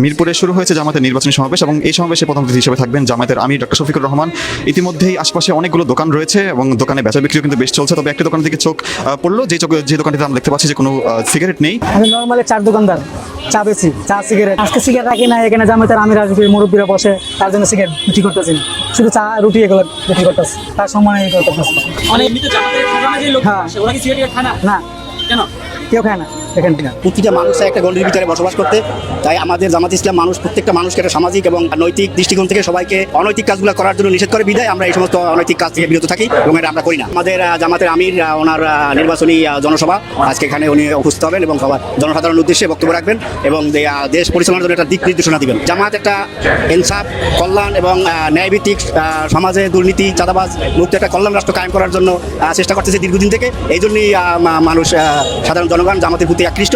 মিরপুরে শুরু হয়েছে জামায়াতের নির্বাচনী সমাবেশ এবং এই সমাবেশে প্রধান অতিথি হিসেবে থাকবেন জামায়াতের আমির ডক্টর শফিকুর রহমান। ইতিমধ্যেই আশপাশে অনেকগুলো দোকান রয়েছে এবং দোকানে বেচা বিক্রিও কিন্তু বেশ চলছে। তবে একটি দোকানের দিকে চোখ পড়লো, যে দোকানটিতে আমরা দেখতে পাচ্ছি যে কোনো সিগারেট নেই। আমি নর্মালি চার দোকানদার, চা বেশি, চা সিগারেট। আজকে সিগারেট রাখি না, এখানে জামায়াতের আমির আসবে, মুরব্বীরা বসে, তার জন্য সিগারেট বিক্রি করতেছি, শুধু চা রুটি এগুলো বিক্রি করতেছি, তার সময় এই করতেছি। না, কেউ খায় না এখান থেকে। প্রতিটা মানুষ একটা গণ্ডির ভিতরে বসবাস করতে, তাই আমাদের জামাত ইসলাম প্রত্যেকটা মানুষকে একটা সামাজিক এবং নৈতিক দৃষ্টিকোণ থেকে সবাইকে অনৈতিক কাজগুলো করার জন্য নিষেধ করে, বিধায় আমরা এই সমস্ত অনৈতিক কাজ থেকে বিরত থাকি এবং এটা আমরা করি না। আমাদের জামাতের আমির ওনার নির্বাচনী জনসভা আজকে এখানে উনি উপস্থিত হবেন এবং সবার জনসাধারণের উদ্দেশ্যে বক্তব্য রাখবেন এবং দেশ পরিচালনার জন্য একটা দিক নির্দেশনা দিবেন। জামাত একটা ইনসাফ, কল্যাণ এবং ন্যায়ভিত্তিক সমাজে দুর্নীতি, চাঁদাবাজ মুক্ত একটা কল্যাণ রাষ্ট্র কায়েম করার জন্য চেষ্টা করতেছে দীর্ঘদিন থেকে। এই জন্যই মানুষ, সাধারণ জনগণ জামাতের প্রতি আকৃষ্ট।